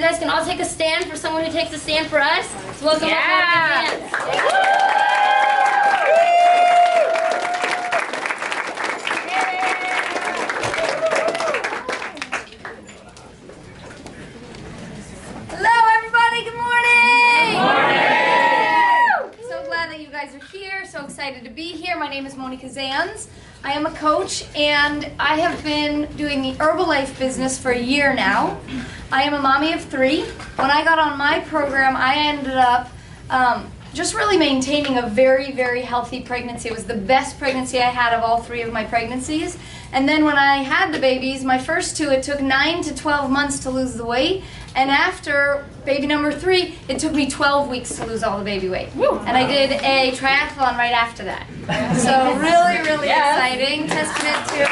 guys can all take a stand for someone who takes a stand for us. So welcome up, Hello, everybody. Good morning. Good morning. So glad that you guys are here. So excited to be here. My name is Monika. I am a coach, and I have been doing the Herbalife business for a year now. I am a mommy of 3. When I got on my program, I ended up just really maintaining a very, very healthy pregnancy. It was the best pregnancy I had of all 3 of my pregnancies. And then when I had the babies, my first 2, it took 9 to 12 months to lose the weight. And after baby number 3, it took me 12 weeks to lose all the baby weight. And I did a triathlon right after that. So really, really exciting. Testament to...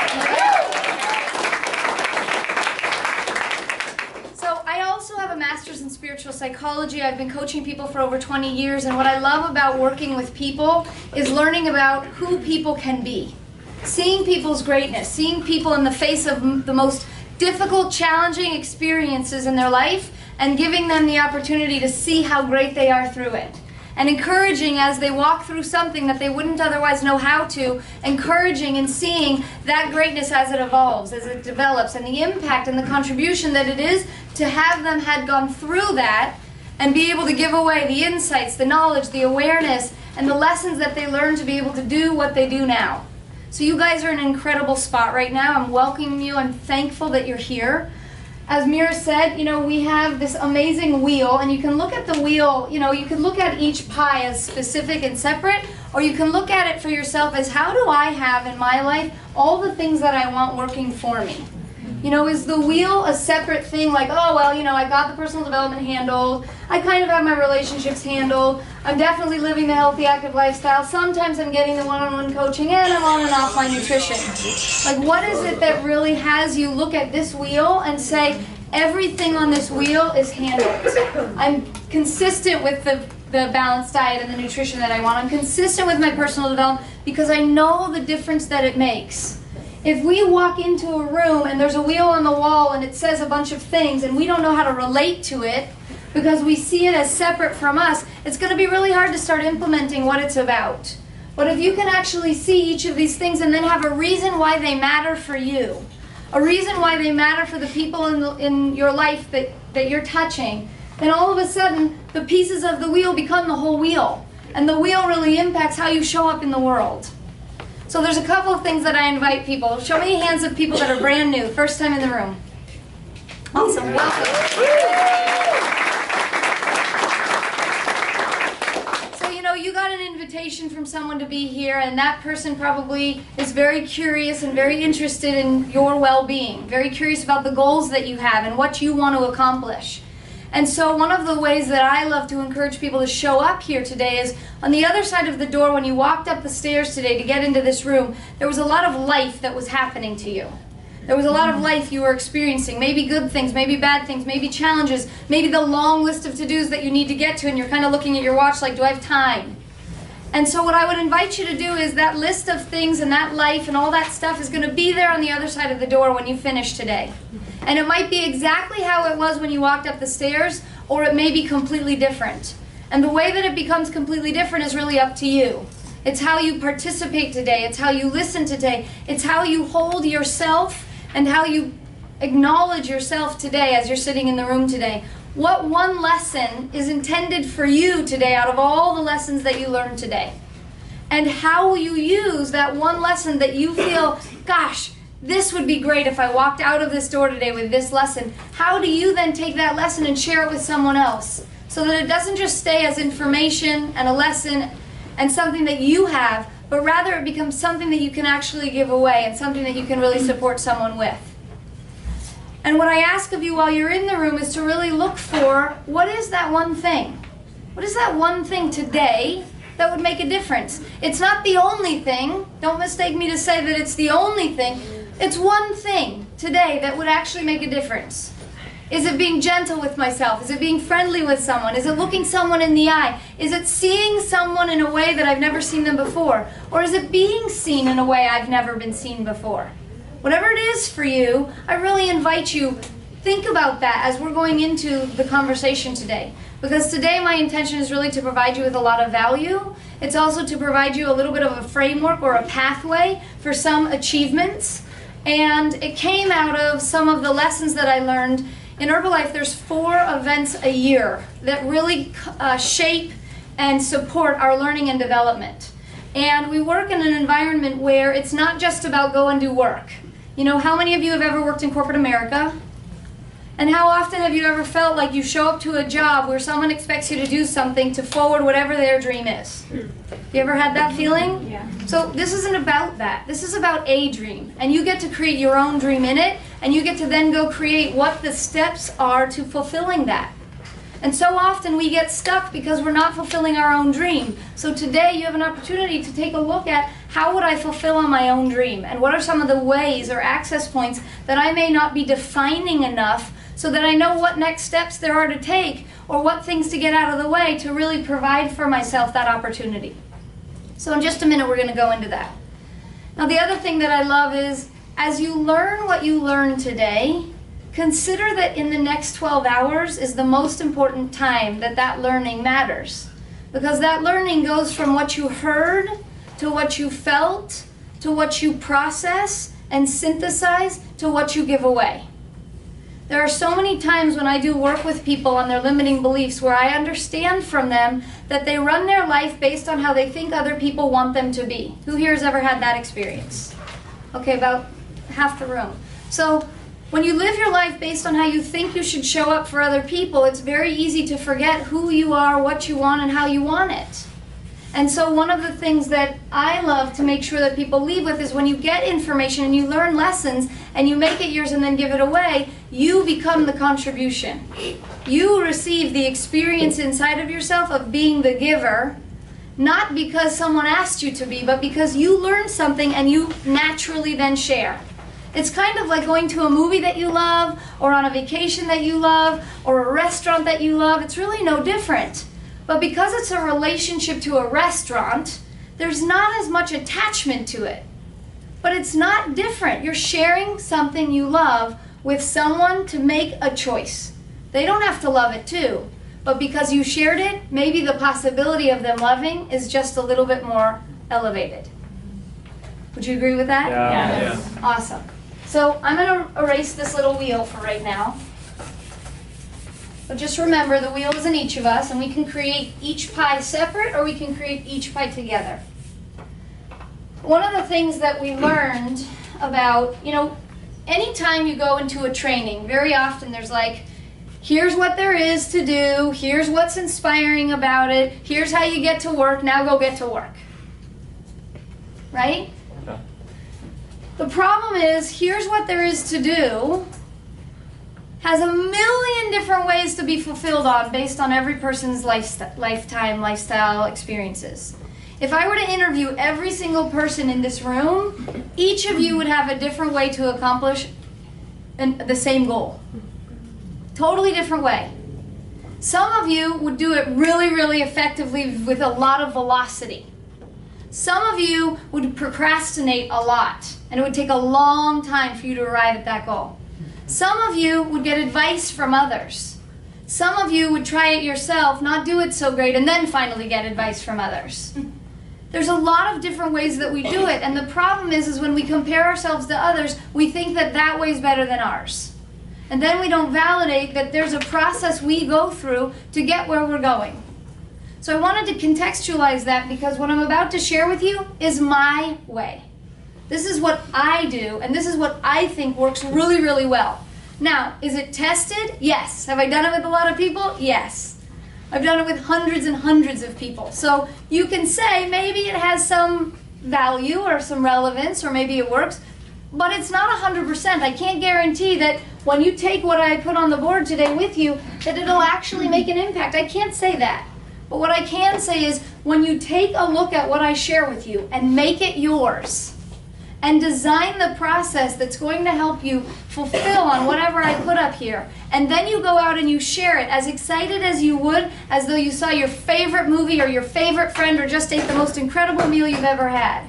So I also have a master's in spiritual psychology. I've been coaching people for over 20 years. And what I love about working with people is learning about who people can be. Seeing people's greatness. Seeing people in the face of the most difficult, challenging experiences in their life and giving them the opportunity to see how great they are through it. And encouraging as they walk through something that they wouldn't otherwise know how to, encouraging and seeing that greatness as it evolves, as it develops, and the impact and the contribution that it is to have them had gone through that and be able to give away the insights, the knowledge, the awareness, and the lessons that they learn to be able to do what they do now. So you guys are in an incredible spot right now. I'm welcoming you. I'm thankful that you're here. As Mira said, you know, we have this amazing wheel, and you can look at the wheel, you know, you can look at each pie as specific and separate, or you can look at it for yourself as how do I have in my life all the things that I want working for me? You know, is the wheel a separate thing like, oh, well, you know, I got the personal development handled, I kind of have my relationships handled, I'm definitely living the healthy, active lifestyle, sometimes I'm getting the one-on-one coaching, and I'm on and off my nutrition. Like, what is it that really has you look at this wheel and say, everything on this wheel is handled? I'm consistent with the balanced diet and the nutrition that I want. I'm consistent with my personal development because I know the difference that it makes. If we walk into a room and there's a wheel on the wall and it says a bunch of things and we don't know how to relate to it because we see it as separate from us, it's going to be really hard to start implementing what it's about. But if you can actually see each of these things and then have a reason why they matter for you, a reason why they matter for the people in your life that you're touching, then all of a sudden the pieces of the wheel become the whole wheel. And the wheel really impacts how you show up in the world. So there's a couple of things that I invite people. Show me hands of people that are brand new, first time in the room. Awesome, welcome. So you know, you got an invitation from someone to be here, and that person probably is very curious and very interested in your well-being, very curious about the goals that you have and what you want to accomplish. And so one of the ways that I love to encourage people to show up here today is on the other side of the door. When you walked up the stairs today to get into this room, there was a lot of life that was happening to you. There was a lot of life you were experiencing, maybe good things, maybe bad things, maybe challenges, maybe the long list of to-dos that you need to get to, and you're kind of looking at your watch like, do I have time? And so what I would invite you to do is that list of things and that life and all that stuff is going to be there on the other side of the door when you finish today. And it might be exactly how it was when you walked up the stairs, or it may be completely different. And the way that it becomes completely different is really up to you. It's how you participate today. It's how you listen today. It's how you hold yourself and how you acknowledge yourself today as you're sitting in the room today. What one lesson is intended for you today out of all the lessons that you learned today? And how will you use that one lesson that you feel, gosh, this would be great if I walked out of this door today with this lesson. How do you then take that lesson and share it with someone else so that it doesn't just stay as information and a lesson and something that you have, but rather it becomes something that you can actually give away and something that you can really support someone with? And what I ask of you while you're in the room is to really look for, what is that one thing? What is that one thing today that would make a difference? It's not the only thing. Don't mistake me to say that it's the only thing. It's one thing today that would actually make a difference. Is it being gentle with myself? Is it being friendly with someone? Is it looking someone in the eye? Is it seeing someone in a way that I've never seen them before? Or is it being seen in a way I've never been seen before? Whatever it is for you, I really invite you, think about that as we're going into the conversation today. Because today my intention is really to provide you with a lot of value. It's also to provide you a little bit of a framework or a pathway for some achievements. And it came out of some of the lessons that I learned. In Herbalife, there's 4 events a year that really shape and support our learning and development. And we work in an environment where it's not just about go and do work. You know, how many of you have ever worked in corporate America? And how often have you ever felt like you show up to a job where someone expects you to do something to forward whatever their dream is? You ever had that feeling? Yeah. So this isn't about that. This is about a dream. And you get to create your own dream in it, and you get to then go create what the steps are to fulfilling that. And so often we get stuck because we're not fulfilling our own dream. So today you have an opportunity to take a look at how would I fulfill on my own dream? And what are some of the ways or access points that I may not be defining enough so that I know what next steps there are to take or what things to get out of the way to really provide for myself that opportunity. So in just a minute we're going to go into that. Now the other thing that I love is as you learn what you learn today, consider that in the next 12 hours is the most important time that learning matters. Because that learning goes from what you heard to what you felt to what you process and synthesize to what you give away. There are so many times when I do work with people on their limiting beliefs where I understand from them that they run their life based on how they think other people want them to be. Who here has ever had that experience? Okay, about half the room. So when you live your life based on how you think you should show up for other people, it's very easy to forget who you are, what you want, and how you want it. And so one of the things that I love to make sure that people leave with is when you get information and you learn lessons and you make it yours and then give it away, you become the contribution. You receive the experience inside of yourself of being the giver, not because someone asked you to be, but because you learned something and you naturally then share. It's kind of like going to a movie that you love, or on a vacation that you love, or a restaurant that you love. It's really no different. But because it's a relationship to a restaurant, there's not as much attachment to it. But it's not different. You're sharing something you love with someone to make a choice. They don't have to love it too. But because you shared it, maybe the possibility of them loving is just a little bit more elevated. Would you agree with that? Yeah. Yes. Awesome. So I'm going to erase this little wheel for right now. But just remember, the wheel is in each of us, and we can create each pie separate, or we can create each pie together. One of the things that we learned about, anytime you go into a training, very often there's like, here's what there is to do, here's what's inspiring about it, here's how you get to work, now go get to work. Right? Okay. The problem is, here's what there is to do has a million different ways to be fulfilled on based on every person's lifestyle experiences. If I were to interview every single person in this room, each of you would have a different way to accomplish the same goal. Totally different way. Some of you would do it really, really effectively with a lot of velocity. Some of you would procrastinate a lot, and it would take a long time for you to arrive at that goal. Some of you would get advice from others. Some of you would try it yourself, not do it so great, and then finally get advice from others. There's a lot of different ways that we do it, and the problem is when we compare ourselves to others, we think that way is better than ours. And then we don't validate that there's a process we go through to get where we're going. So I wanted to contextualize that because what I'm about to share with you is my way. This is what I do, and this is what I think works really, really well. Now, is it tested? Yes. Have I done it with a lot of people? Yes. I've done it with hundreds and hundreds of people. So you can say maybe it has some value or some relevance, or maybe it works, but it's not 100%. I can't guarantee that when you take what I put on the board today with you, that it'll actually make an impact. I can't say that. But what I can say is when you take a look at what I share with you and make it yours, and design the process that's going to help you fulfill on whatever I put up here. And then you go out and you share it as excited as you would as though you saw your favorite movie or your favorite friend or just ate the most incredible meal you've ever had.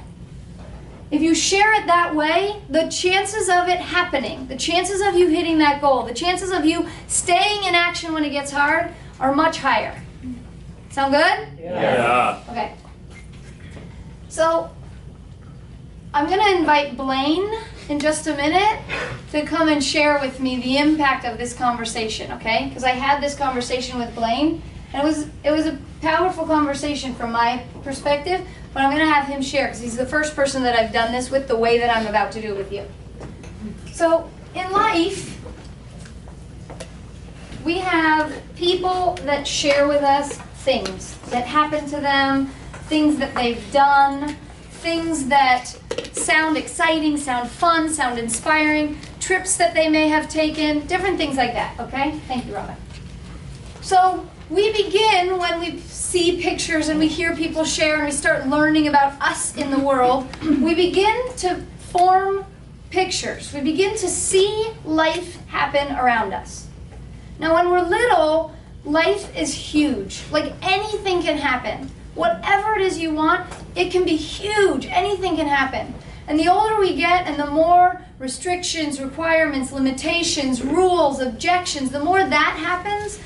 If you share it that way, the chances of it happening, the chances of you hitting that goal, the chances of you staying in action when it gets hard are much higher. Sound good? Yeah. Okay. So, I'm going to invite Blaine in just a minute to come and share with me the impact of this conversation, okay? Because I had this conversation with Blaine, and it was a powerful conversation from my perspective, but I'm going to have him share because he's the first person that I've done this with the way that I'm about to do it with you. So, in life, we have people that share with us things that happen to them, things that they've done, things that sound exciting, sound fun, sound inspiring, trips that they may have taken, different things like that, okay? Thank you, Robin. So we begin when we see pictures and we hear people share and we start learning about us in the world, we begin to form pictures. We begin to see life happen around us. Now when we're little, life is huge. Like anything can happen. Whatever it is you want, it can be huge. Anything can happen. And the older we get and the more restrictions, requirements, limitations, rules, objections, the more that happens,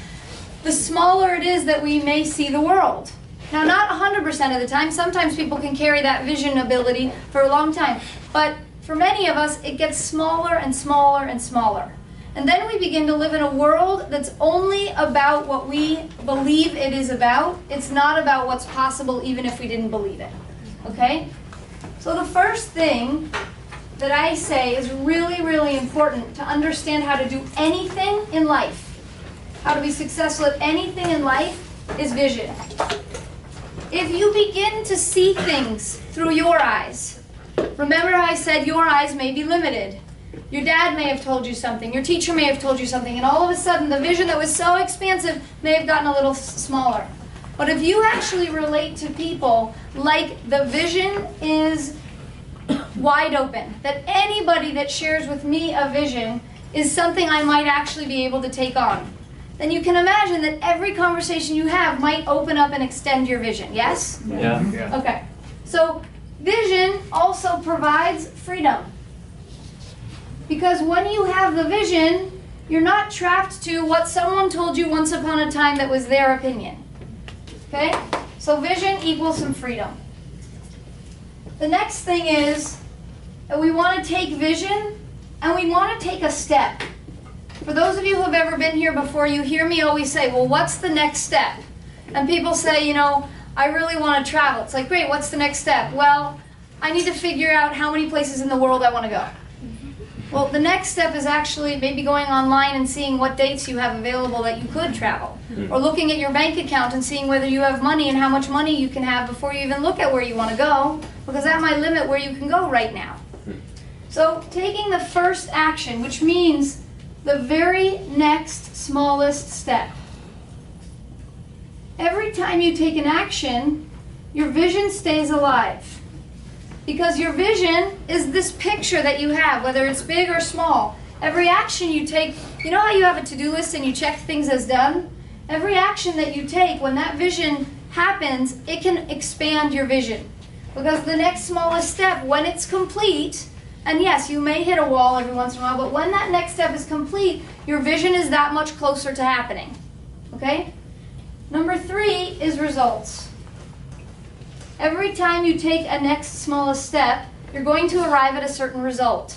the smaller it is that we may see the world. Now, not 100% of the time. Sometimes people can carry that vision ability for a long time. But for many of us, it gets smaller and smaller and smaller. And then we begin to live in a world that's only about what we believe it is about. It's not about what's possible even if we didn't believe it. Okay? So the first thing that I say is really, really important to understand how to do anything in life, how to be successful at anything in life, is vision. If you begin to see things through your eyes, remember how I said your eyes may be limited. Your dad may have told you something, your teacher may have told you something, and all of a sudden the vision that was so expansive may have gotten a little smaller. But if you actually relate to people like the vision is wide open, that anybody that shares with me a vision is something I might actually be able to take on, then you can imagine that every conversation you have might open up and extend your vision. Yes? Yeah. Okay. So vision also provides freedom. Because when you have the vision, you're not trapped to what someone told you once upon a time that was their opinion. Okay? So vision equals some freedom. The next thing is that we want to take vision and we want to take a step. For those of you who have ever been here before, you hear me always say, well, what's the next step? And people say, you know, I really want to travel. It's like, great, what's the next step? Well, I need to figure out how many places in the world I want to go. Well, the next step is actually maybe going online and seeing what dates you have available that you could travel. Or looking at your bank account and seeing whether you have money and how much money you can have before you even look at where you want to go, because that might limit where you can go right now. So taking the first action, which means the very next smallest step. Every time you take an action, your vision stays alive. Because your vision is this picture that you have, whether it's big or small. Every action you take, you know how you have a to-do list and you check things as done? Every action that you take, when that vision happens, it can expand your vision. Because the next smallest step, when it's complete, and yes, you may hit a wall every once in a while, but when that next step is complete, your vision is that much closer to happening. Okay? Number 3 is results. Every time you take a next smallest step, you're going to arrive at a certain result.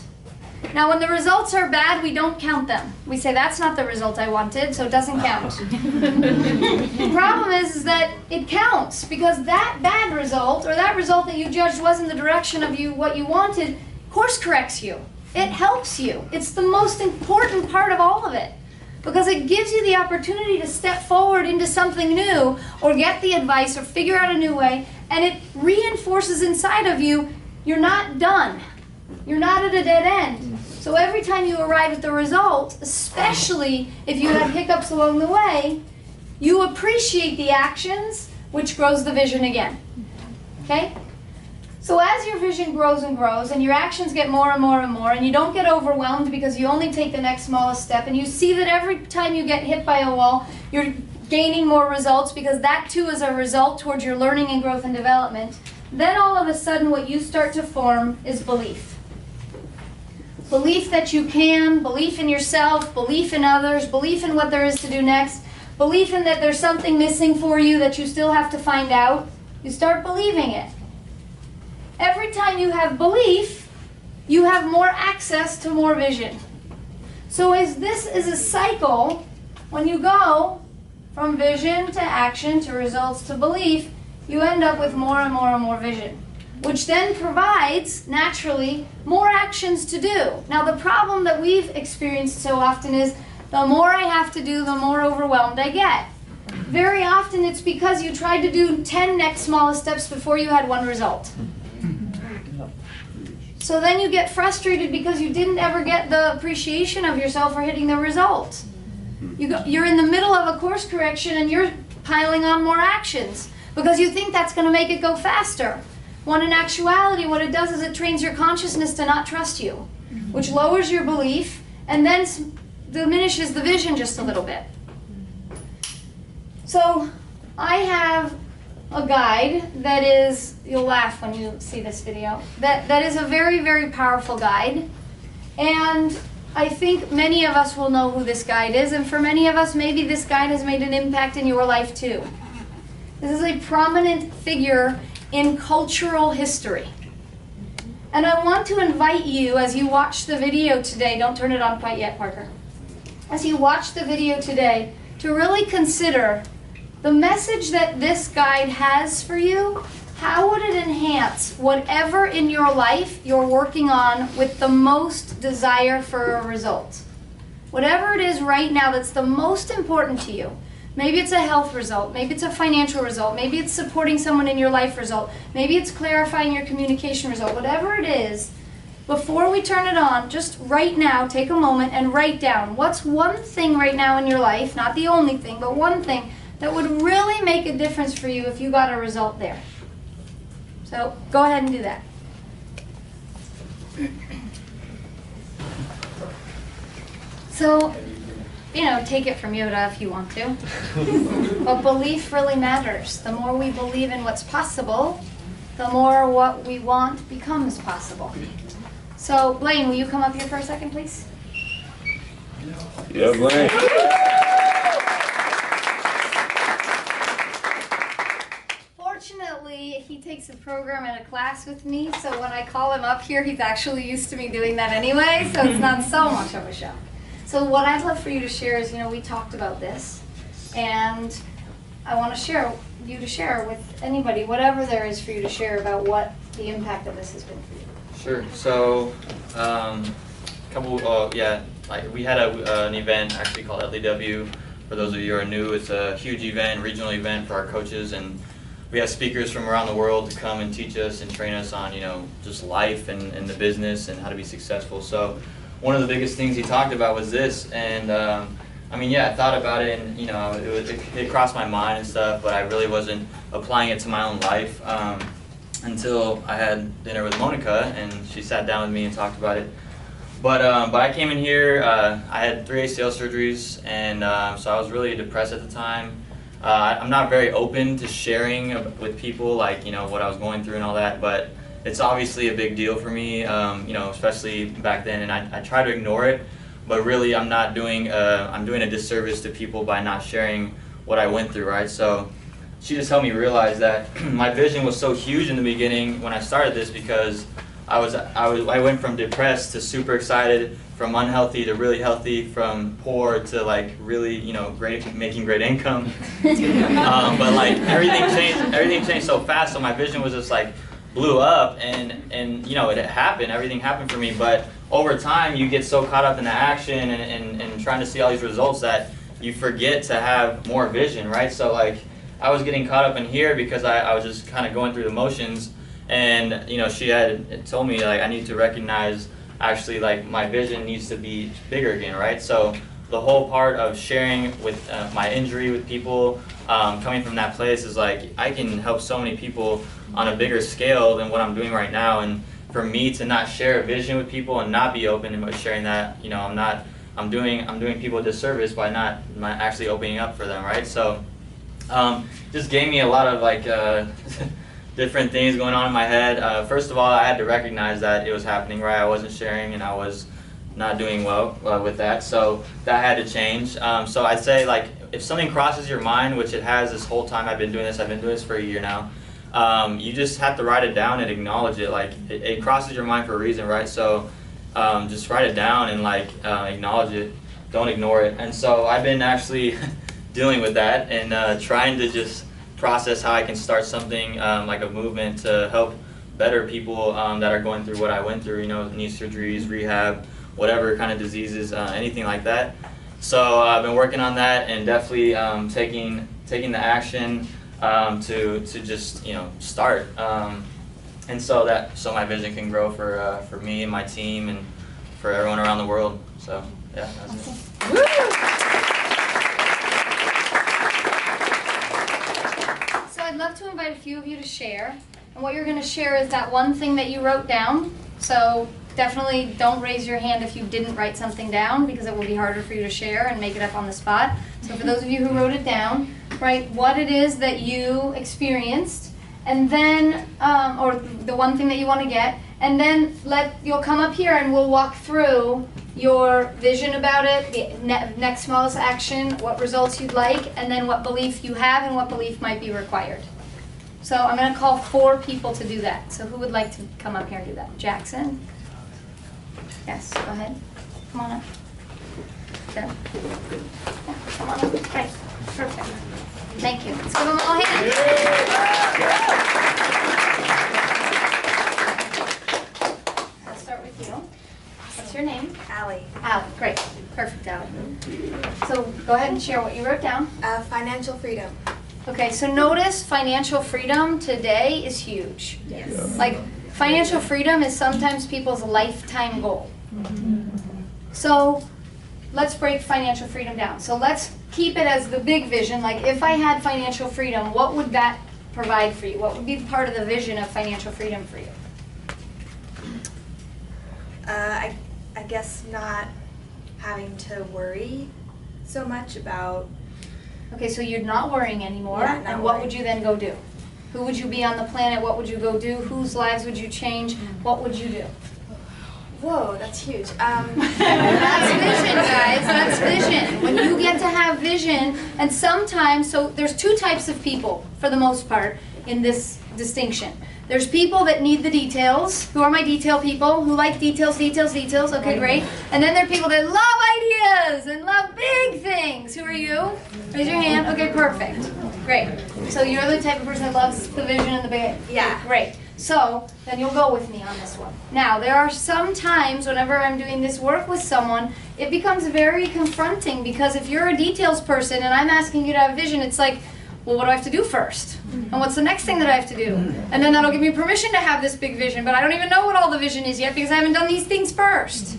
Now, when the results are bad, we don't count them. We say, that's not the result I wanted, so it doesn't count. The problem is that it counts, because that bad result, or that result that you judged wasn't the direction of what you wanted, course corrects you. It helps you. It's the most important part of all of it. Because it gives you the opportunity to step forward into something new, or get the advice, or figure out a new way, and it reinforces inside of you, you're not done. You're not at a dead end. So every time you arrive at the result, especially if you have hiccups along the way, you appreciate the actions, which grows the vision again. Okay? So as your vision grows and grows, and your actions get more and more and more, and you don't get overwhelmed because you only take the next smallest step, and you see that every time you get hit by a wall, you're gaining more results, because that too is a result towards your learning and growth and development. then all of a sudden what you start to form is belief. Belief that you can, belief in yourself, belief in others, belief in what there is to do next, belief in that there's something missing for you that you still have to find out. You start believing it. Every time you have belief, you have more access to more vision. So as this is a cycle, when you go from vision to action to results to belief, you end up with more and more and more vision, which then provides, naturally, more actions to do. Now the problem that we've experienced so often is the more I have to do, the more overwhelmed I get. Very often it's because you tried to do 10 next smallest steps before you had one result. So then you get frustrated because you didn't ever get the appreciation of yourself for hitting the result. You're in the middle of a course correction and you're piling on more actions because you think that's going to make it go faster. When in actuality, what it does is it trains your consciousness to not trust you, which lowers your belief and then diminishes the vision just a little bit. So I have a guide that is, you'll laugh when you see this video, that is a very, very powerful guide. And I think many of us will know who this guide is, and for many of us, maybe this guide has made an impact in your life too. This is a prominent figure in cultural history. And I want to invite you, as you watch the video today, don't turn it on quite yet, Parker. As you watch the video today, to really consider the message that this guide has for you. How would it enhance whatever in your life you're working on with the most desire for a result? Whatever it is right now that's the most important to you. Maybe it's a health result, maybe it's a financial result, maybe it's supporting someone in your life result, maybe it's clarifying your communication result, whatever it is, before we turn it on, just right now, take a moment and write down what's one thing right now in your life, not the only thing, but one thing that would really make a difference for you if you got a result there. So go ahead and do that. So, take it from Yoda if you want to. But belief really matters. The more we believe in what's possible, the more what we want becomes possible. So, Blaine, will you come up here for a second, please? Yeah, Blaine. Fortunately, he takes a program in a class with me, so when I call him up here, he's actually used to me doing that anyway, so it's not so much of a shock. So what I'd love for you to share is, we talked about this, and I want to share with anybody, whatever there is for you to share about what the impact of this has been for you. Sure. So, we had an event actually called LEW. For those of you who are new, it's a huge event, regional event for our coaches, and we have speakers from around the world to come and teach us and train us on, just life and the business and how to be successful. So, one of the biggest things he talked about was this, and I thought about it, and it crossed my mind and stuff, but I really wasn't applying it to my own life. Until I had dinner with Monika, and she sat down with me and talked about it. But I came in here, I had 3 ACL surgeries, and so I was really depressed at the time. I'm not very open to sharing with people, like, what I was going through and all that, but it's obviously a big deal for me, especially back then, and I try to ignore it, but really I'm doing a disservice to people by not sharing what I went through, right? So she just helped me realize that my vision was so huge in the beginning when I started this, because I went from depressed to super excited, from unhealthy to really healthy, from poor to like really, great, making great income. But like everything changed so fast, so my vision was just like blew up, and it happened, everything happened for me. But over time you get so caught up in the action and trying to see all these results that you forget to have more vision, right? So like I was getting caught up in here because I was just kind of going through the motions, and she had told me like I need to recognize actually like my vision needs to be bigger again, right? So the whole part of sharing with my injury with people, coming from that place, is like I can help so many people on a bigger scale than what I'm doing right now. And for me to not share a vision with people and not be open about sharing that, I'm doing people a disservice by not actually opening up for them, right? So just gave me a lot of like different things going on in my head. First of all, I had to recognize that it was happening, right? I wasn't sharing and I was not doing well with that, so that had to change. So I'd say, like, if something crosses your mind, which it has this whole time I've been doing this for a year now, you just have to write it down and acknowledge it. Like, it crosses your mind for a reason, right? So just write it down and, like, acknowledge it. Don't ignore it. And so I've been actually dealing with that and trying to just process how I can start something like a movement to help better people that are going through what I went through, you know, knee surgeries, rehab, whatever kind of diseases, anything like that. So I've been working on that and definitely taking the action to just, you know, start. And so my vision can grow for me and my team and for everyone around the world. So yeah, that's it. So I'd love to invite a few of you to share. And what you're going to share is that one thing that you wrote down. So definitely don't raise your hand if you didn't write something down, because it will be harder for you to share and make it up on the spot. So for those of you who wrote it down, write what it is that you experienced, and then, or the one thing that you want to get, and then you'll come up here and we'll walk through your vision about it, the next smallest action, what results you'd like, and then what belief you have and what belief might be required. So I'm going to call 4 people to do that. So who would like to come up here and do that? Jackson? Yes, go ahead. Come on up. There. Yeah, come on up. Great. Perfect. Thank you. Let's give them all a hand. I'll start with you. What's your name? Allie. Allie. Great. Perfect, Allie. So go ahead and share what you wrote down. Financial freedom. Okay, so notice financial freedom today is huge. Yes. Like, financial freedom is sometimes people's lifetime goal. So let's break financial freedom down. So let's keep it as the big vision. Like, if I had financial freedom, what would that provide for you? What would be part of the vision of financial freedom for you? I guess not having to worry so much about. Okay, so you're not worrying anymore. Yeah, not and what worrying. would you then go do? Who would you be on the planet? What would you go do? Whose lives would you change? What would you do? Whoa, that's huge. That's vision, guys. That's vision. When you get to have vision, and sometimes, so there's 2 types of people, for the most part, in this distinction. There's people that need the details. Who are my detail people? Who like details, details, details? Okay, great. And then there are people that love ideas and love big things. Who are you? Raise your hand. Okay, perfect. Great. So you're the type of person that loves the vision and the big. Yeah. Great. So then you'll go with me on this one. Now, there are some times whenever I'm doing this work with someone, it becomes very confronting, because if you're a details person and I'm asking you to have vision, it's like, well, what do I have to do first? And what's the next thing that I have to do? And then that'll give me permission to have this big vision, but I don't even know what all the vision is yet because I haven't done these things first.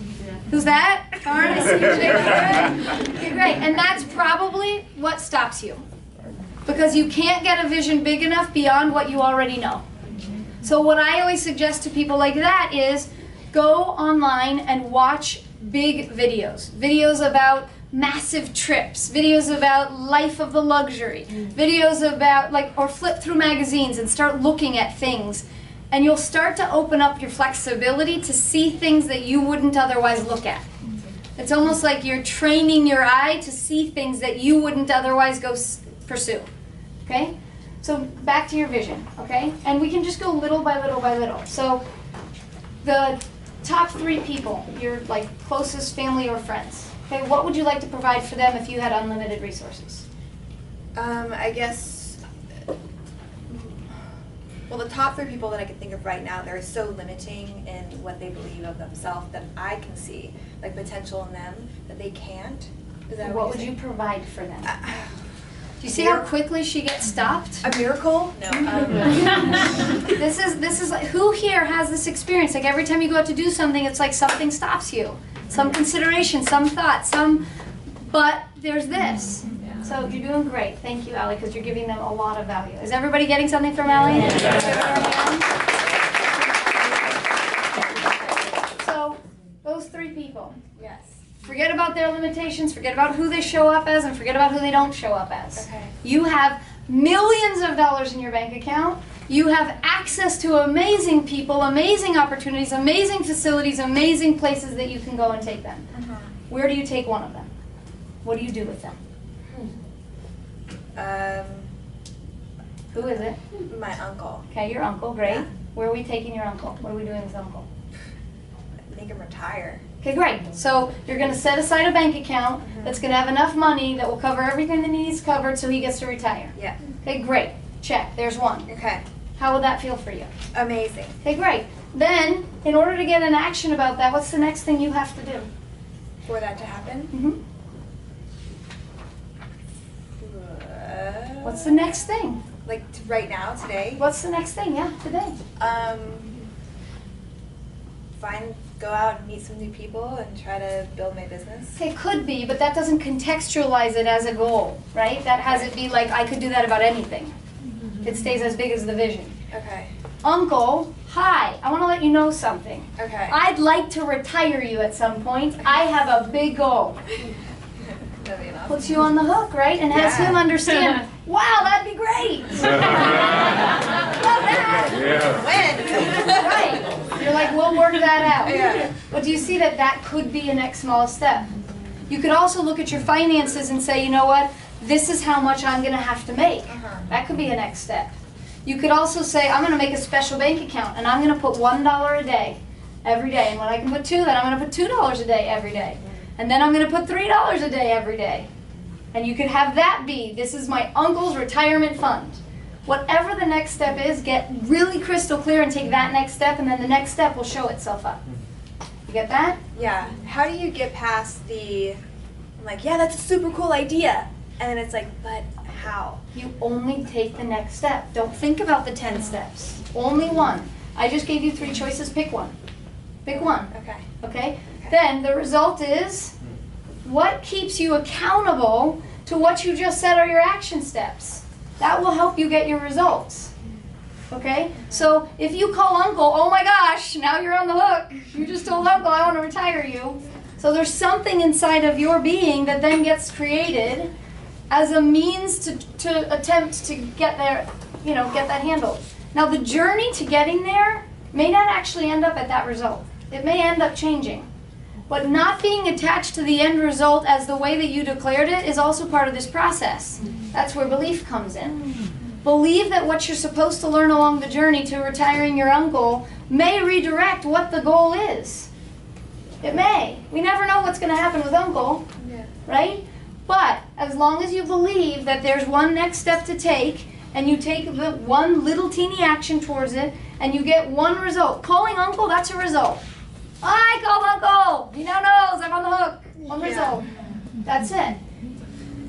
Who's that? Karen, I see you shaking your head. Okay, great. And that's probably what stops you, because you can't get a vision big enough beyond what you already know. So what I always suggest to people like that is go online and watch big videos. Videos about massive trips, videos about life of the luxury, videos about, like, or flip through magazines and start looking at things. And you'll start to open up your flexibility to see things that you wouldn't otherwise look at. It's almost like you're training your eye to see things that you wouldn't otherwise go pursue. Okay? So back to your vision, okay? And we can just go little by little by little. So the top 3 people, your like closest family or friends, okay? What would you like to provide for them if you had unlimited resources? I guess, well, the top 3 people that I can think of right now, they're so limiting in what they believe of themselves that I can see, like, potential in them that they can't. Is that What what would you're you provide for them? saying? Do you see how quickly she gets stopped? A miracle? No. This is like, who here has this experience? Like, every time you go out to do something, it's like something stops you. Some consideration, some thought, but there's this. So you're doing great. Thank you, Allie, because you're giving them a lot of value. Is everybody getting something from Allie? So those 3 people. Yes. Forget about their limitations, forget about who they show up as, and forget about who they don't show up as. Okay. You have millions of dollars in your bank account. You have access to amazing people, amazing opportunities, amazing facilities, amazing places that you can go and take them. Where do you take one of them? What do you do with them? Who is it? My uncle. Okay, your uncle, great. Yeah. Where are we taking your uncle? What are we doing with uncle? Make him retire. Okay, great. So you're going to set aside a bank account that's going to have enough money that will cover everything that he needs covered so he gets to retire. Yeah. Okay, great. Check. There's one. Okay. How would that feel for you? Amazing. Okay, great. Then, in order to get an action about that, what's the next thing you have to do? For that to happen. What's the next thing? Like right now, today. What's the next thing? Yeah, today. Go out and meet some new people and try to build my business. It could be, but that doesn't contextualize it as a goal, right? That has it be like, I could do that about anything. It stays as big as the vision. Okay. Uncle, hi, I want to let you know something. Okay. I'd like to retire you at some point. I have a big goal. That'd be enough. Puts you on the hook, right? And has Yeah. him understand, wow, that'd be great. Love that. Right. You're like, we'll work that out. Yeah. But do you see that that could be a next small step? You could also look at your finances and say, you know what? This is how much I'm going to have to make. That could be a next step. You could also say, I'm going to make a special bank account and I'm going to put $1 a day every day. And when I can put two, then I'm going to put $2 a day every day. And then I'm going to put $3 a day every day. And you could have that be, this is my uncle's retirement fund. Whatever the next step is, get really crystal clear and take that next step, and then the next step will show itself up. You get that? Yeah. How do you get past the, I'm like, yeah, that's a super cool idea. And then it's like, but how? You only take the next step. Don't think about the 10 steps. Only one. I just gave you 3 choices. Pick one. Pick one. Okay. Okay? Then the result is, what keeps you accountable to what you just said are your action steps? That will help you get your results. Okay? So if you call uncle, oh my gosh, now you're on the hook. You just told uncle, I want to retire you. So there's something inside of your being that then gets created as a means to attempt to get there, get that handled. Now the journey to getting there may not actually end up at that result. It may end up changing. But not being attached to the end result as the way that you declared it is also part of this process. That's where belief comes in. Believe that what you're supposed to learn along the journey to retiring your uncle may redirect what the goal is. It may. We never know what's going to happen with uncle, right? But as long as you believe that there's one next step to take, and you take the one little teeny action towards it, and you get one result. Calling uncle, that's a result. I called uncle. He now knows I'm on the hook. One result. That's it.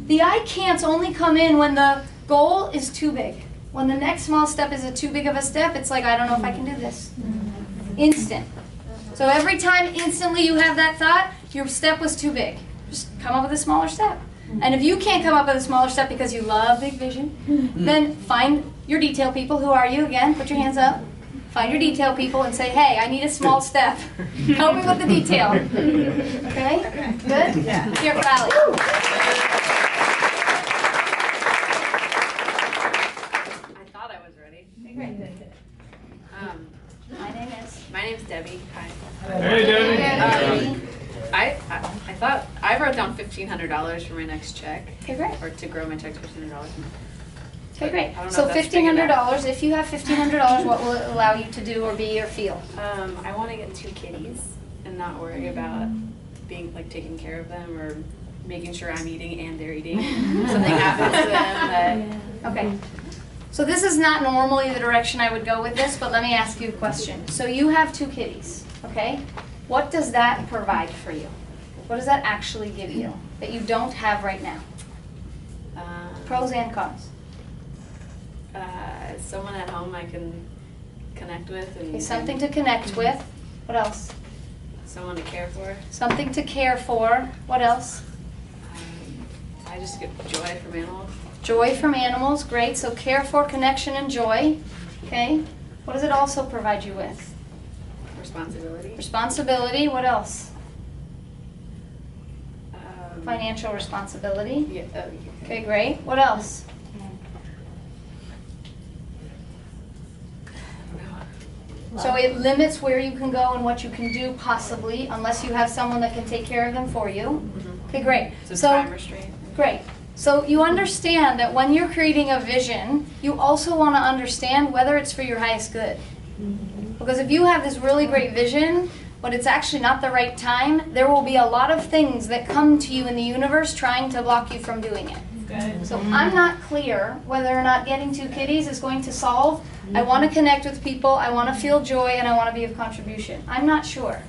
The I can'ts only come in when the goal is too big. When the next small step is too big of a step, it's like, I don't know if I can do this. Instant. So every time instantly you have that thought, your step was too big. Just come up with a smaller step. And if you can't come up with a smaller step because you love big vision, then find your detail people. Who are you again? Put your hands up. Find your detail people and say, hey, I need a small step. Help me with the detail. Okay? Good? Yeah. Here for Allie. I thought I was ready. Okay, great. My name's Debbie. Hi. Hey, Debbie. I thought I wrote down $1,500 for my next check. Okay, great. Or to grow my check to $1,500. Okay, great. I don't know So if that's big enough. $1,500, if you have $1,500, what will it allow you to do or be or feel? I want to get 2 kitties and not worry about being taking care of them or making sure I'm eating and they're eating. Something happens to them that. Okay. So this is not normally the direction I would go with this, but let me ask you a question. So you have 2 kitties, okay? What does that provide for you? What does that actually give you that you don't have right now? Pros and cons. Someone at home I can connect with. Okay, something to connect with. What else? Someone to care for. Something to care for. What else? I just get joy from animals. Joy from animals. Great. So care for, connection, and joy. Okay. What does it also provide you with? Responsibility. Responsibility. What else? Financial responsibility. Yeah. Okay, great. What else? So it limits where you can go and what you can do possibly, unless you have someone that can take care of them for you. Okay, great. So time restraint. Great. So you understand that when you're creating a vision, you also want to understand whether it's for your highest good. Because if you have this really great vision, but it's actually not the right time, there will be a lot of things that come to you in the universe trying to block you from doing it. So I'm not clear whether or not getting 2 kitties is going to solve. I want to connect with people, I want to feel joy, and I want to be of contribution. I'm not sure.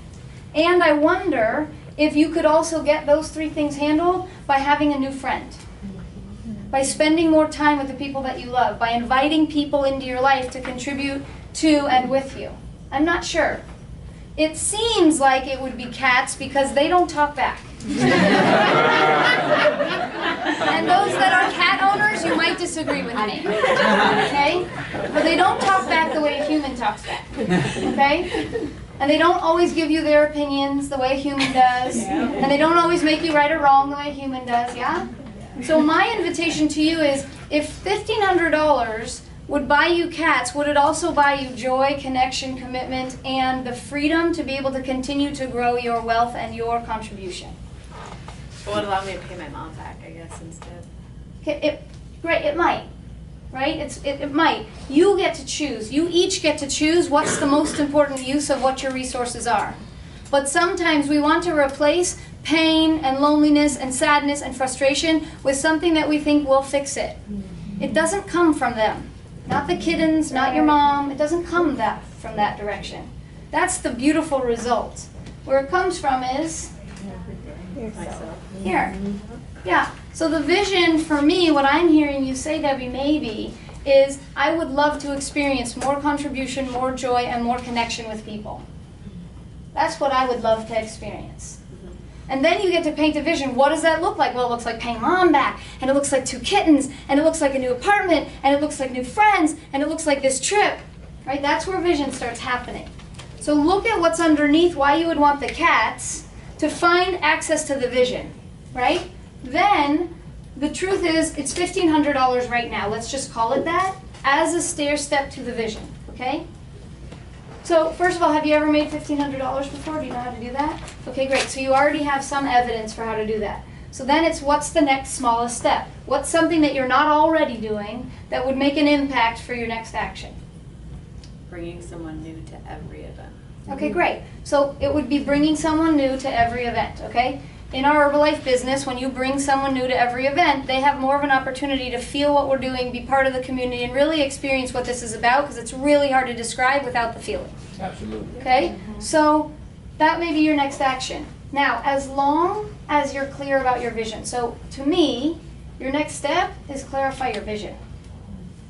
And I wonder if you could also get those 3 things handled by having a new friend. By spending more time with the people that you love. By inviting people into your life to contribute to and with you. I'm not sure. It seems like it would be cats because they don't talk back. And those that are cat owners, you might disagree with me. Okay? But they don't talk back the way a human talks back. Okay? And they don't always give you their opinions the way a human does. And they don't always make you right or wrong the way a human does, yeah? So my invitation to you is, if $1,500 would buy you cats, would it also buy you joy, connection, commitment, and the freedom to be able to continue to grow your wealth and your contribution? Well, it allowed me to pay my mom back, I guess, instead. Great, it might, right? It might. You get to choose. You each get to choose what's the most important use of what your resources are. But sometimes we want to replace pain and loneliness and sadness and frustration with something that we think will fix it. It doesn't come from them. Not the kittens, not your mom. It doesn't come from that direction. That's the beautiful result. Where it comes from is here. Yeah. So the vision for me, what I'm hearing you say, Debbie, maybe, is I would love to experience more contribution, more joy, and more connection with people. That's what I would love to experience. And then you get to paint a vision. What does that look like? Well, it looks like paying mom back, and it looks like 2 kittens, and it looks like a new apartment, and it looks like new friends, and it looks like this trip. Right? That's where vision starts happening. So look at what's underneath why you would want the cats to find access to the vision. Right? Then the truth is it's $1,500 right now. Let's just call it that as a stair step to the vision. Okay? So first of all, have you ever made $1,500 before? Do you know how to do that? Okay, great. So you already have some evidence for how to do that. So then it's, what's the next smallest step? What's something that you're not already doing that would make an impact for your next action? Bringing someone new to every event. Okay, great. So it would be bringing someone new to every event, okay? In our Herbalife business, when you bring someone new to every event, they have more of an opportunity to feel what we're doing, be part of the community, and really experience what this is about, because it's really hard to describe without the feeling. Absolutely. Okay? So that may be your next action. Now, as long as you're clear about your vision. So to me, your next step is clarify your vision.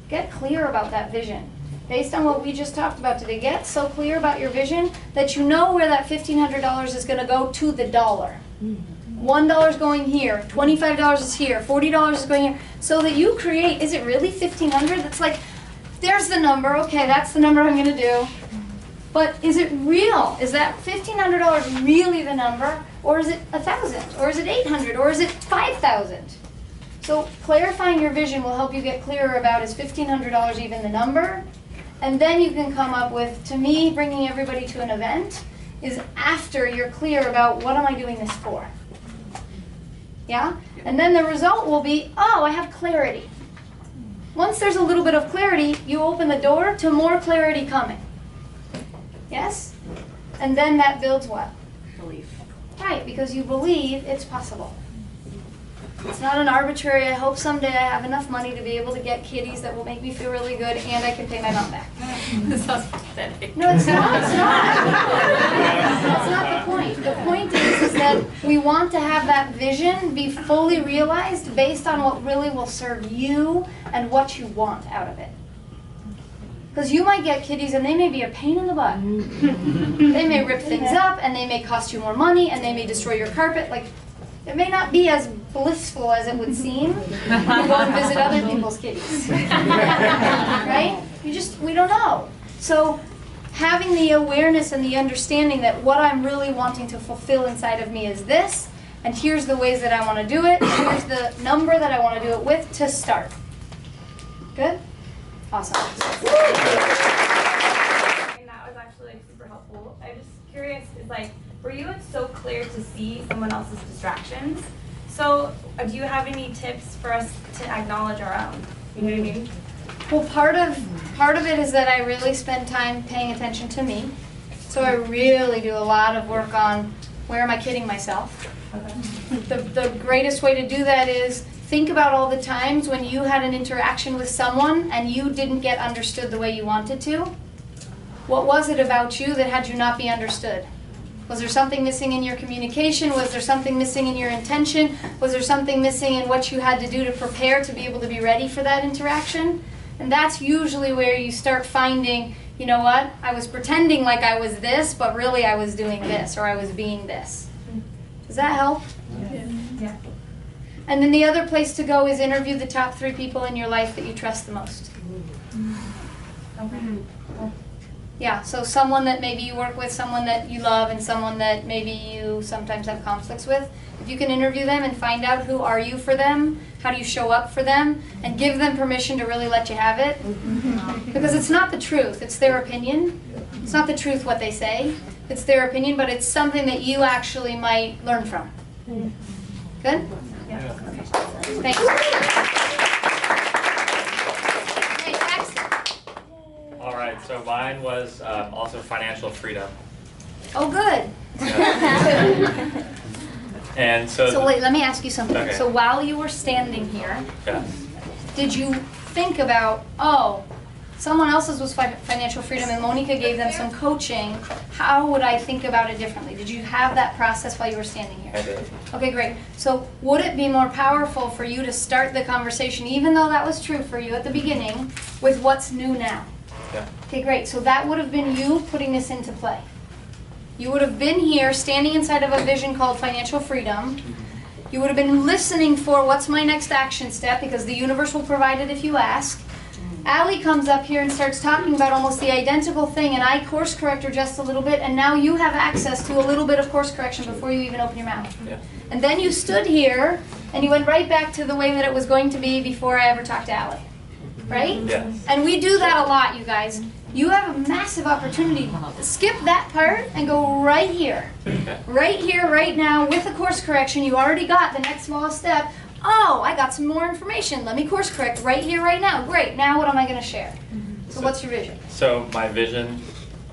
Get clear about that vision. Based on what we just talked about today, get so clear about your vision that you know where that $1,500 is going to go to the dollar. $1 is going here, $25 is here, $40 is going here, so that you create, is it really $1,500? That's like, there's the number, okay, that's the number I'm going to do. But is it real? Is that $1,500 really the number? Or is it 1,000? Or is it 800? Or is it 5,000? So clarifying your vision will help you get clearer about, is $1,500 even the number? And then you can come up with, to me, bringing everybody to an event is after you're clear about, what am I doing this for? Yeah? And then the result will be, oh, I have clarity. Once there's a little bit of clarity, you open the door to more clarity coming. Yes? And then that builds what? Belief. Right, because you believe it's possible. It's not an arbitrary, I hope someday I have enough money to be able to get kitties that will make me feel really good and I can pay my mom back. This sounds pathetic. No, it's not. It's not. That's not the point. The point is that we want to have that vision be fully realized based on what really will serve you and what you want out of it. Because you might get kitties and they may be a pain in the butt. They may rip things up and they may cost you more money and they may destroy your carpet. Like, it may not be as blissful as it would seem when you go and visit other people's kitties. Right? We don't know. So having the awareness and the understanding that what I'm really wanting to fulfill inside of me is this, and here's the ways that I want to do it, and here's the number that I want to do it with to start. Good? Awesome. And that was like super helpful. I'm just curious, is like, for you it's so clear to see someone else's distractions. So do you have any tips for us to acknowledge our own? You know what I mean? Well, part of it is that I really spend time paying attention to me. So I really do a lot of work on where am I kidding myself. The greatest way to do that is think about all the times when you had an interaction with someone and you didn't get understood the way you wanted to. What was it about you that had you not be understood? Was there something missing in your communication? Was there something missing in your intention? Was there something missing in what you had to do to prepare to be able to be ready for that interaction? And that's usually where you start finding, you know what, I was pretending like I was this, but really I was doing this, or I was being this. Does that help? Yeah. And then the other place to go is interview the top 3 people in your life that you trust the most. Okay. Yeah, so someone that maybe you work with, someone that you love, and someone that maybe you sometimes have conflicts with. If you can interview them and find out who are you for them, how do you show up for them, and give them permission to really let you have it. Because it's not the truth, it's their opinion. It's not the truth what they say, it's their opinion, but it's something that you actually might learn from. Good? Yeah. Thanks. Hey, excellent. All right, so mine was also financial freedom. Oh, good. And so, So wait, let me ask you something. Okay. So while you were standing here, yeah. did you think about, oh, someone else's was financial freedom and Monika gave them some coaching, how would I think about it differently? Did you have that process while you were standing here? I did. Okay, great. So would it be more powerful for you to start the conversation, even though that was true for you at the beginning, with what's new now? Yeah. Okay, great. So that would have been you putting this into play. You would have been here standing inside of a vision called financial freedom. You would have been listening for what's my next action step, because the universe will provide it if you ask. Allie comes up here and starts talking about almost the identical thing, and I course correct her just a little bit, and now you have access to a little bit of course correction before you even open your mouth. Yeah. And then you stood here, and you went right back to the way that it was going to be before I ever talked to Allie. Right? Yes. And we do that a lot, you guys. You have a massive opportunity to skip that part and go right here. Okay. Right here, right now, with the course correction. You already got the next smallest step. Oh, I got some more information. Let me course correct right here, right now. Great. Now what am I going to share? So what's your vision? So my vision,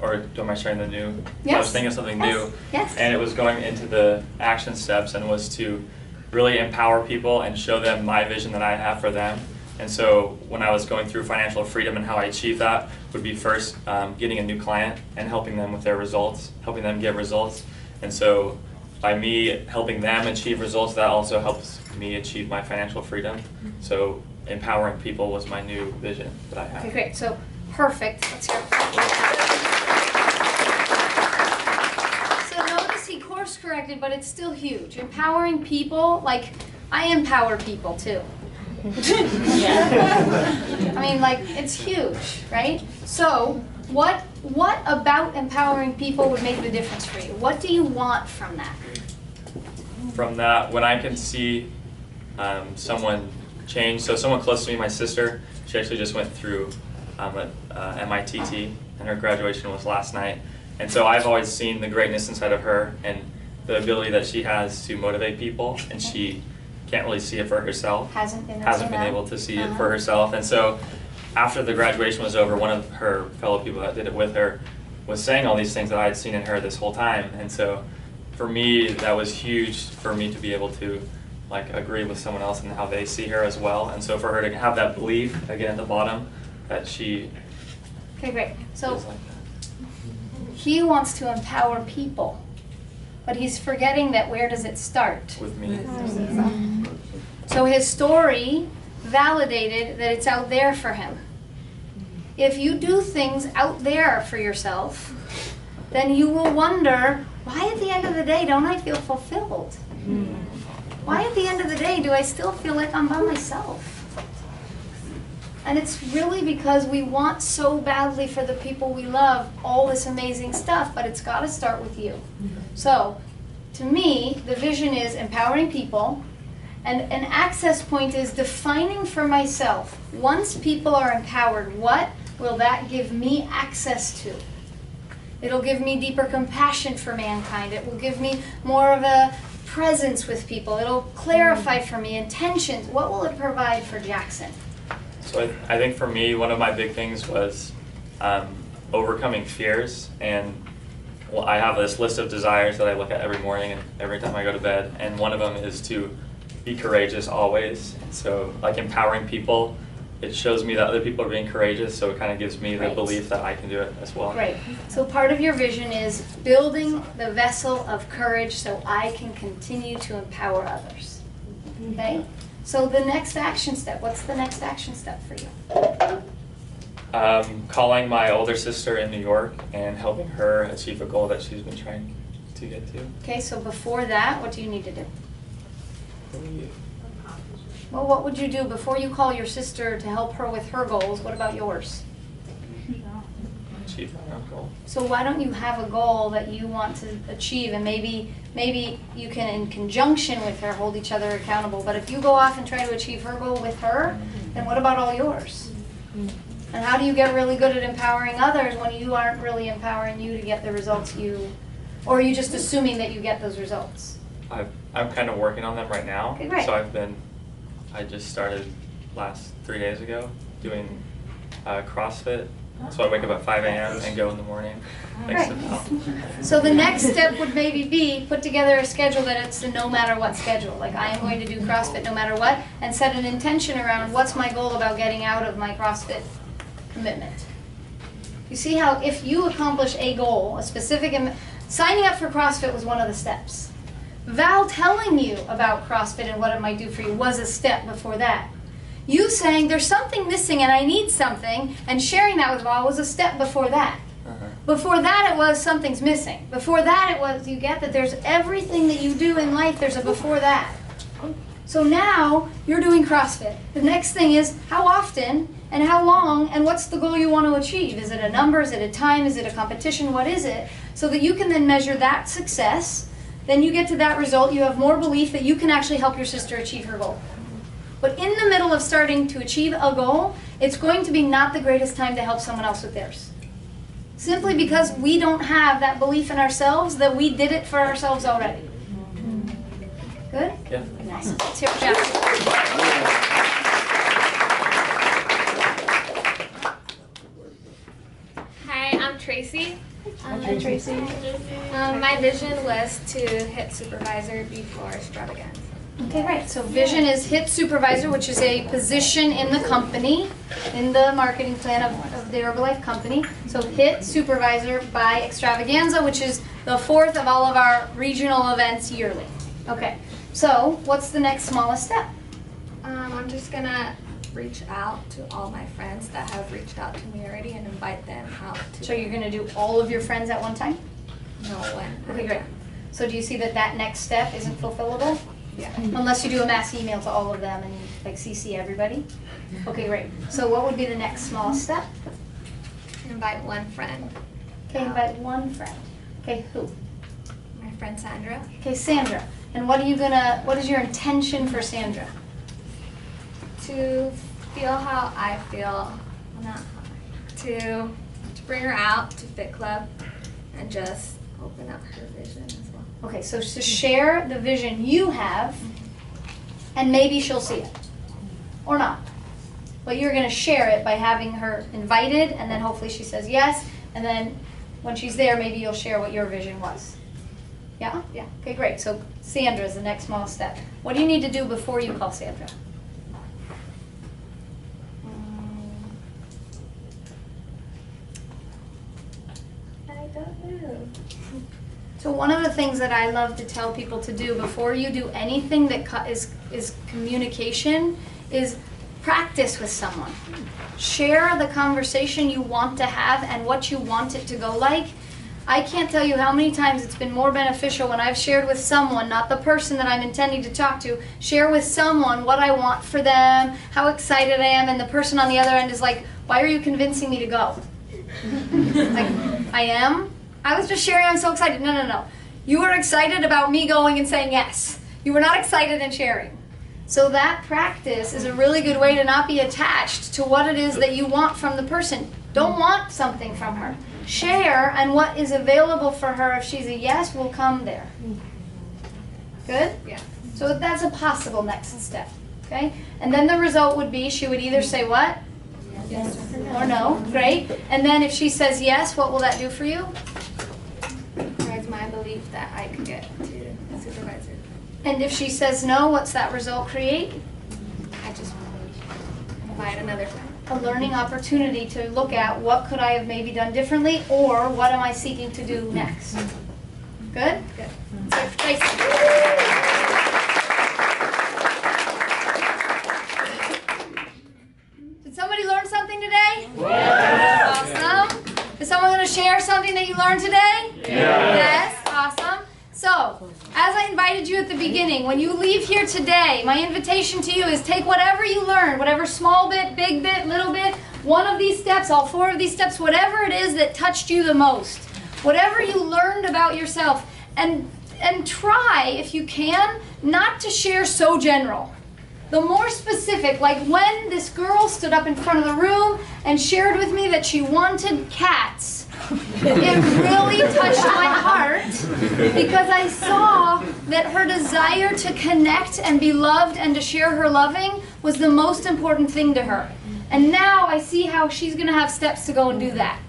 or am I sharing the new? Yes. I was thinking of something new. Yes. And it was going into the action steps and was to really empower people and show them my vision that I have for them. And so when I was going through financial freedom and how I achieve that would be first getting a new client and helping them with their results, helping them get results. And so by me helping them achieve results, that also helps me achieve my financial freedom. So empowering people was my new vision that I have. Okay, great. So perfect. Let's hear it. So notice he course corrected, but it's still huge. Empowering people, like I empower people too. I mean, like, it's huge, right? So, what about empowering people would make the difference for you? What do you want from that? From that, when I can see someone change, so someone close to me, my sister, she actually just went through MITT, and her graduation was last night. And so I've always seen the greatness inside of her and the ability that she has to motivate people, and she can't really see it for herself. Hasn't been able to see it for herself. And so after the graduation was over, one of her fellow people that did it with her was saying all these things that I had seen in her this whole time. And so for me, that was huge for me to be able to like agree with someone else and how they see her as well. And so for her to have that belief, again at the bottom, that she Okay, great. So is like that. he wants to empower people, but he's forgetting that where does it start? With me. So his story validated that it's out there for him. If you do things out there for yourself, then you will wonder, why at the end of the day don't I feel fulfilled? Why at the end of the day do I still feel like I'm by myself? And it's really because we want so badly for the people we love all this amazing stuff, but it's got to start with you. So, to me, the vision is empowering people, and an access point is defining for myself, once people are empowered, what will that give me access to? It'll give me deeper compassion for mankind. It will give me more of a presence with people. It'll clarify for me intentions. What will it provide for Jackson? So I think for me, one of my big things was overcoming fears. And well, I have this list of desires that I look at every morning and every time I go to bed. And one of them is to be courageous always. So like empowering people, it shows me that other people are being courageous, so it kind of gives me the belief that I can do it as well. Right. So part of your vision is building the vessel of courage so I can continue to empower others. Okay? So the next action step, what's the next action step for you? Calling my older sister in New York and helping her achieve a goal that she's been trying to get to. Okay, so before that, what do you need to do? Well, what would you do before you call your sister to help her with her goals? What about yours? Achieve my own goal. So why don't you have a goal that you want to achieve, and maybe you can, in conjunction with her, hold each other accountable. But if you go off and try to achieve her goal with her, then what about all yours? And how do you get really good at empowering others when you aren't really empowering you to get the results or are you just assuming that you get those results? I'm kind of working on them right now. Okay, great. So I just started last 3 days ago doing CrossFit. So I wake up at 5 a.m. and go in the morning. Thanks to Mel. So the next step would maybe be put together a schedule that it's a no matter what schedule. Like I am going to do CrossFit no matter what, and set an intention around what's my goal about getting out of my CrossFit commitment. You see how if you accomplish a goal, a specific, signing up for CrossFit was one of the steps. Val telling you about CrossFit and what it might do for you was a step before that. You saying there's something missing and I need something, and sharing that with Val was a step before that. Before that it was something's missing. Before that it was you get that there's everything that you do in life, there's a before that. So now you're doing CrossFit. The next thing is how often and how long and what's the goal you want to achieve? Is it a number? Is it a time? Is it a competition? What is it? So that you can then measure that success. Then you get to that result. You have more belief that you can actually help your sister achieve her goal. But in the middle of starting to achieve a goal, it's going to be not the greatest time to help someone else with theirs. Simply because we don't have that belief in ourselves that we did it for ourselves already. Good? Yeah. Nice. Let's hear for Jackson. Hi, I'm Tracy. Hi, Tracy. My vision was to hit supervisor before extravaganza. Okay, right. So vision is hit supervisor, which is a position in the company, in the marketing plan of the Herbalife company. So hit supervisor by extravaganza, which is the fourth of all of our regional events yearly. Okay, so what's the next smallest step? I'm just gonna reach out to all my friends that have reached out to me already and invite them out to. So you're going to do all of your friends at one time? No one. Okay, great. So do you see that that next step isn't fulfillable? Yeah. Unless you do a mass email to all of them and like CC everybody? Okay, great. So what would be the next smallest step? Invite one friend. Okay, invite one friend. Okay, who? My friend Sandra. Okay, Sandra. And what is your intention for Sandra? To feel how I feel, to bring her out to Fit Club and just open up her vision as well. Okay, so to share the vision you have, and maybe she'll see it. Or not. But you're going to share it by having her invited, and then hopefully she says yes, and then when she's there, maybe you'll share what your vision was. Yeah? Yeah. Okay, great. So Sandra is the next small step. What do you need to do before you call Sandra? I don't know. So one of the things that I love to tell people to do before you do anything that is communication is practice with someone. Share the conversation you want to have and what you want it to go like. I can't tell you how many times it's been more beneficial when I've shared with someone, not the person that I'm intending to talk to, share with someone what I want for them, how excited I am, and the person on the other end is like, why are you convincing me to go? Like, I am? I was just sharing, I'm so excited. No, no, no. You were excited about me going and saying yes. You were not excited in sharing. So that practice is a really good way to not be attached to what it is that you want from the person. Don't want something from her. share, and what is available for her if she's a yes will come there. Good? Yeah. So that's a possible next step. Okay? And then the result would be she would either say what? Yes. Or no. Great. And then if she says yes, what will that do for you? Provides my belief that I could get to a supervisor. And if she says no, what's that result create? I just provide another A learning opportunity to look at what could I have maybe done differently, or what am I seeking to do next. Good? Good. Great. Did somebody learn something today? Awesome. Is someone going to share something that you learned today? Yes. Awesome. So, as I invited you at the beginning, when you leave here today, my invitation to you is take whatever you learned, whatever small bit, big bit, little bit, one of these steps, all 4 of these steps, whatever it is that touched you the most, whatever you learned about yourself, and try, if you can, not to share so general. The more specific, like when this girl stood up in front of the room and shared with me that she wanted cats, it really touched my heart because I saw that her desire to connect and be loved and to share her loving was the most important thing to her. And now I see how she's going to have steps to go and do that.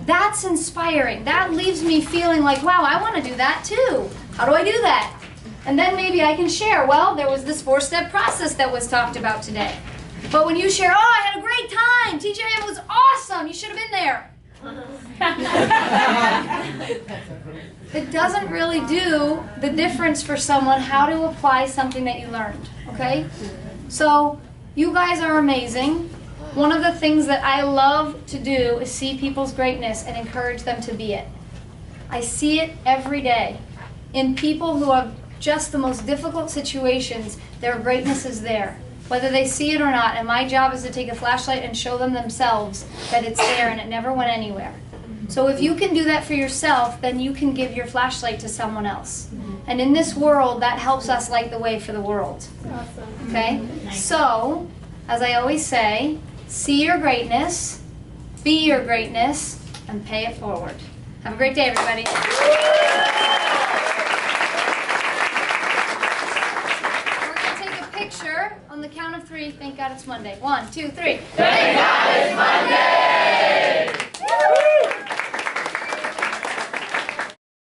That's inspiring. That leaves me feeling like, wow, I want to do that too. How do I do that? And then maybe I can share, well, there was this 4-step process that was talked about today. But when you share, oh, I had a great time. TGIM was awesome. You should have been there. It doesn't really do the difference for someone how to apply something that you learned, okay? So you guys are amazing. One of the things that I love to do is see people's greatness and encourage them to be it. I see it every day in people who have just the most difficult situations. Their greatness is there, whether they see it or not, and my job is to take a flashlight and show them themselves that it's there and it never went anywhere. So if you can do that for yourself, then you can give your flashlight to someone else. And in this world, that helps us light the way for the world. Awesome. Okay? So, as I always say, see your greatness, be your greatness, and pay it forward. Have a great day, everybody. On the count of 3, thank God it's Monday. 1, 2, 3. Thank God it's Monday!